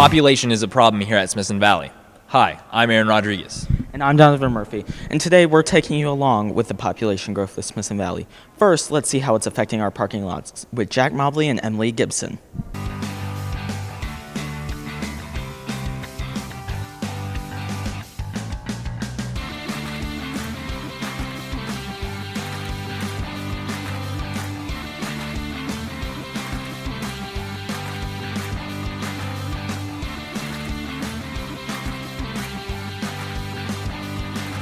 Population is a problem here at Smithson Valley. Hi, I'm Aaron Rodriguez. And I'm Donovan Murphy, and today we're taking you along with the population growth of Smithson Valley. First, let's see how it's affecting our parking lots with Jack Mobley and Emily Gibson.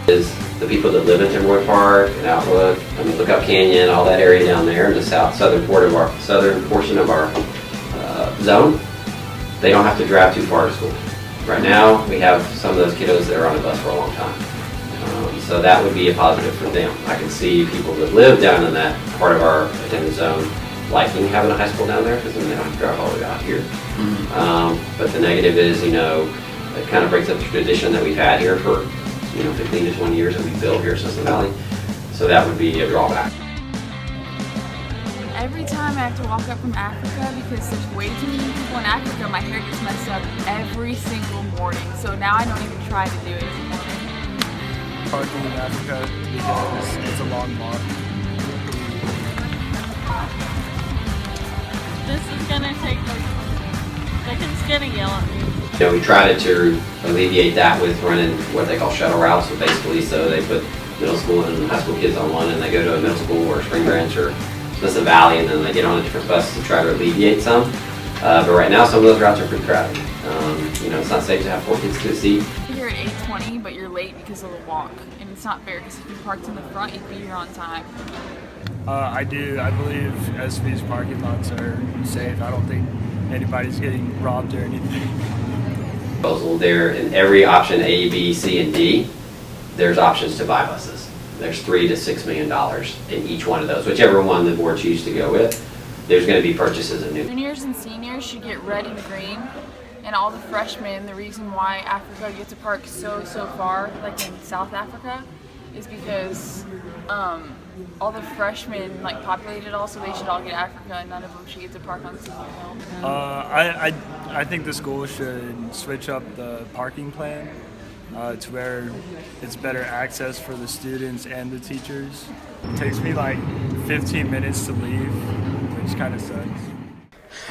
Is the people that live in Timberwood Park and Outlook, Lookout Canyon, all that area down there in the southern portion of our zone, they don't have to drive too far to school. Right now, we have some of those kiddos that are on a bus for a long time. So that would be a positive for them. I can see people that live down in that part of our attendance zone liking having a high school down there because then they don't have to drive all the way out here. But the negative is, it kind of breaks up the tradition that we've had here for 15 to 20 years that we built here in Smithson Valley. So that would be a drawback. Every time I have to walk up from Africa, because there's way too many people in Africa, my hair gets messed up every single morning. So now I don't even try to do it anymore. Parking in Africa because it's a long walk. This is gonna take the kid's gonna yell at me. We tried to alleviate that with running what they call shuttle routes. So basically, they put middle school and high school kids on one, and they go to a middle school or Spring Branch or Smithson Valley, and then they get on a different bus to try to alleviate some. But right now, some of those routes are pretty crowded. It's not safe to have 4 kids to a seat. You're at 8:20, but you're late because of the walk, and it's not fair because if you parked in the front, you'd be here on time. I believe SV's parking lots are safe. I don't think anybody's getting robbed or anything. There in every option A, B, C, and D, there's options to buy buses. There's $3 to $6 million in each one of those, whichever one the board chooses to go with. There's going to be purchases of new. Juniors and seniors should get red and green, and all the freshmen. The reason why Africa gets to park so far, like in South Africa, is because all the freshmen populate it all, so they should all get Africa, and none of them should get to park on Senior Hill. I think the school should switch up the parking plan to where it's better access for the students and the teachers. It takes me 15 minutes to leave, which kind of sucks.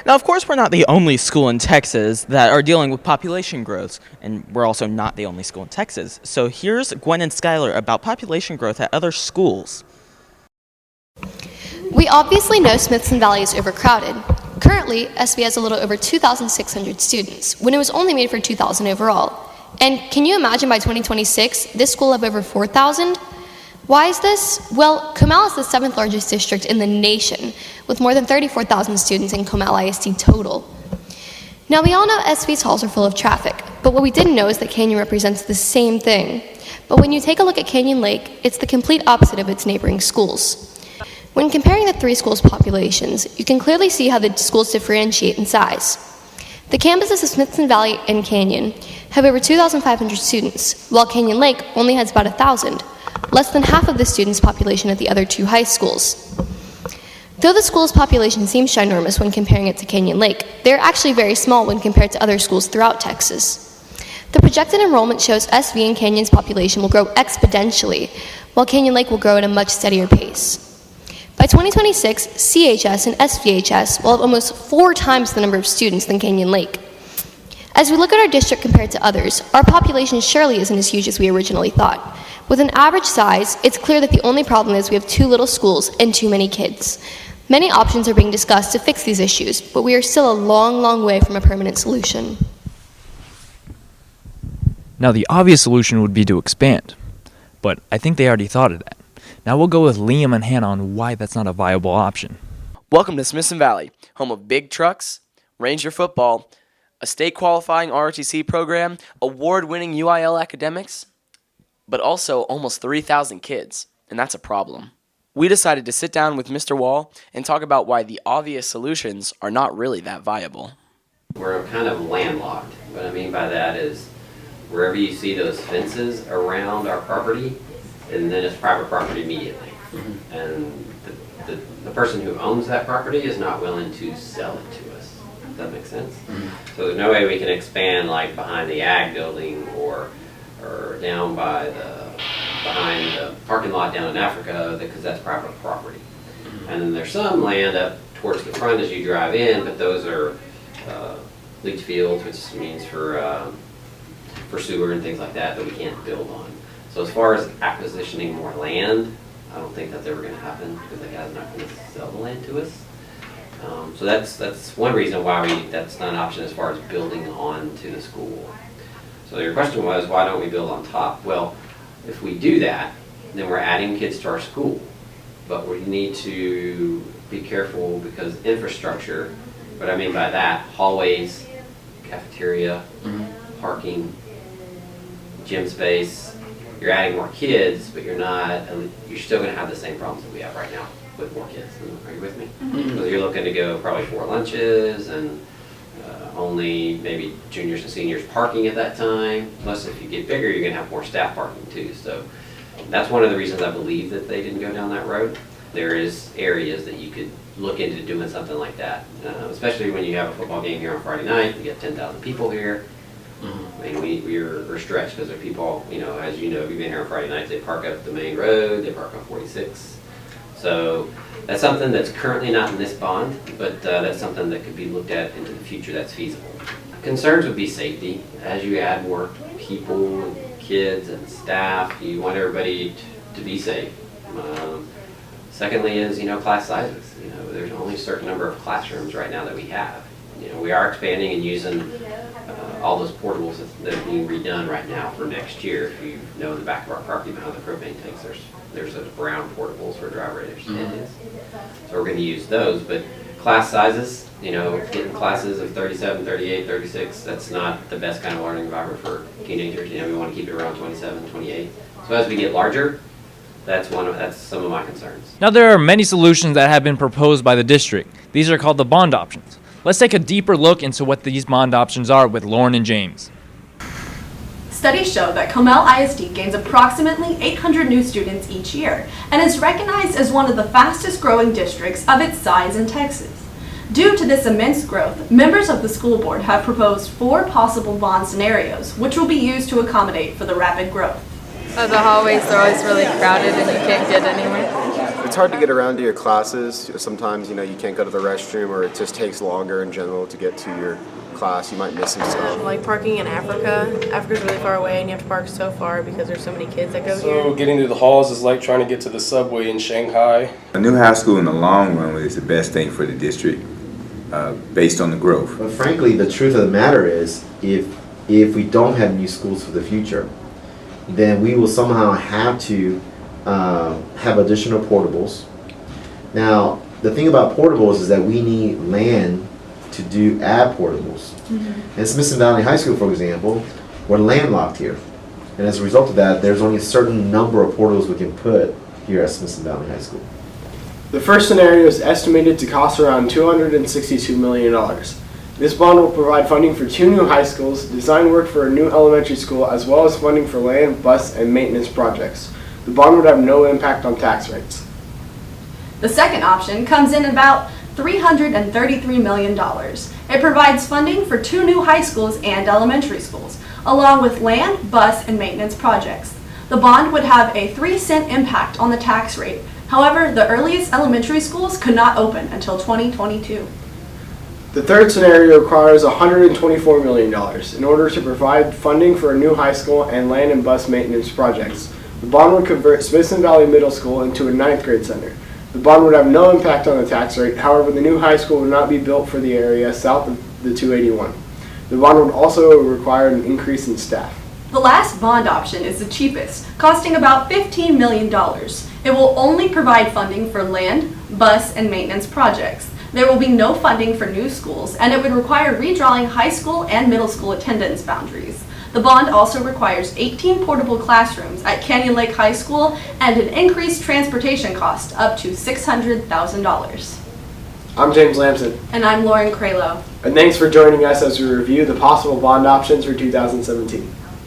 Now, of course, we're not the only school in Texas that are dealing with population growth, and we're also not the only school in Texas. So here's Gwen and Skylar about population growth at other schools. We obviously know Smithson Valley is overcrowded. Currently, SV has a little over 2,600 students, when it was only made for 2,000 overall. And can you imagine by 2026, this school will have over 4,000? Why is this? Well, Comal is the 7th largest district in the nation, with more than 34,000 students in Comal ISD total. Now, we all know SV's halls are full of traffic, but what we didn't know is that Canyon represents the same thing. But when you take a look at Canyon Lake, it's the complete opposite of its neighboring schools. When comparing the 3 schools' populations, you can clearly see how the schools differentiate in size. The campuses of Smithson Valley and Canyon have over 2,500 students, while Canyon Lake only has about 1,000, less than half of the students' population at the other 2 high schools. Though the school's population seems ginormous when comparing it to Canyon Lake, they're actually very small when compared to other schools throughout Texas. The projected enrollment shows SV and Canyon's population will grow exponentially, while Canyon Lake will grow at a much steadier pace. By 2026, CHS and SVHS will have almost 4 times the number of students than Canyon Lake. As we look at our district compared to others, our population surely isn't as huge as we originally thought. With an average size, it's clear that the only problem is we have too little schools and too many kids. Many options are being discussed to fix these issues, but we are still a long way from a permanent solution. Now, the obvious solution would be to expand, but I think they already thought of that. Now we'll go with Liam and Hannah on why that's not a viable option. Welcome to Smithson Valley, home of big trucks, Ranger football, a state qualifying ROTC program, award-winning UIL academics, but also almost 3,000 kids, and that's a problem. We decided to sit down with Mr. Wall and talk about why the obvious solutions are not really that viable. We're kind of landlocked. What I mean by that is wherever you see those fences around our property, and then it's private property immediately. And the person who owns that property is not willing to sell it to us. that make sense? So there's no way we can expand like behind the ag building or down by behind the parking lot down in Africa, because that's private property. And then there's some land up towards the front as you drive in, but those are leach fields, which means for sewer and things like that we can't build on. So as far as acquisitioning more land, I don't think that's ever going to happen, because the guy's not going to sell the land to us. So that's one reason why that's not an option as far as building on to the school. So your question was, why don't we build on top? Well, if we do that, then we're adding kids to our school. But we need to be careful, because infrastructure, what I mean by that, hallways, cafeteria, parking, gym space, you're adding more kids, but you're still going to have the same problems that we have right now with more kids. Are you with me? So you're looking to go probably 4 lunches and only maybe juniors and seniors parking at that time. Plus, if you get bigger, you're going to have more staff parking too. So that's one of the reasons I believe that they didn't go down that road. There is areas that you could look into doing something like that, especially when you have a football game here on Friday night. You get 10,000 people here. I mean, we're stretched because there are people, as you know, if you've been here on Friday nights, they park up the main road, they park on 46. So that's something that's currently not in this bond, but that's something that could be looked at into the future that's feasible. Concerns would be safety. As you add more people, and kids and staff, you want everybody to be safe. Secondly is, class sizes. There's only a certain number of classrooms right now that we have. We are expanding and using all those portables that are being redone right now for next year. If you know, in the back of our property behind the propane tanks, there's those brown portables for driver is. So we're going to use those. But class sizes, getting classes of 37, 38, 36, that's not the best kind of learning environment for teenagers. We want to keep it around 27, 28. So as we get larger, that's some of my concerns. Now, there are many solutions that have been proposed by the district. These are called the bond options. Let's take a deeper look into what these bond options are with Lauren and James. Studies show that Comal ISD gains approximately 800 new students each year and is recognized as one of the fastest growing districts of its size in Texas. Due to this immense growth, members of the school board have proposed 4 possible bond scenarios, which will be used to accommodate for the rapid growth. The hallways are always really crowded and you can't get anywhere. It's hard to get around to your classes. Sometimes, you can't go to the restroom, or it just takes longer in general to get to your class. You might miss some stuff. Like parking in Africa. Africa's really far away and you have to park so far because there's so many kids that go here. So getting to the halls is like trying to get to the subway in Shanghai. A new high school in the long run is the best thing for the district based on the growth. But frankly, the truth of the matter is, if we don't have new schools for the future, then we will somehow have to have additional portables. Now, the thing about portables is that we need land to add portables. And Smithson Valley High School, for example, we're landlocked here. And as a result of that, there's only a certain number of portables we can put here at Smithson Valley High School. The first scenario is estimated to cost around $262 million. This bond will provide funding for 2 new high schools, design work for a new elementary school, as well as funding for land, bus, and maintenance projects. The bond would have no impact on tax rates. The second option comes in about $333 million. It provides funding for 2 new high schools and elementary schools, along with land, bus, and maintenance projects. The bond would have a 3-cent impact on the tax rate. However, the earliest elementary schools could not open until 2022. The third scenario requires $124 million in order to provide funding for a new high school and land and bus maintenance projects. The bond would convert Smithson Valley Middle School into a 9th grade center. The bond would have no impact on the tax rate. However, the new high school would not be built for the area south of the 281. The bond would also require an increase in staff. The last bond option is the cheapest, costing about $15 million. It will only provide funding for land, bus, and maintenance projects. There will be no funding for new schools, and it would require redrawing high school and middle school attendance boundaries. The bond also requires 18 portable classrooms at Canyon Lake High School and an increased transportation cost up to $600,000. I'm James Lamson. And I'm Lauren Kralow. And thanks for joining us as we review the possible bond options for 2017.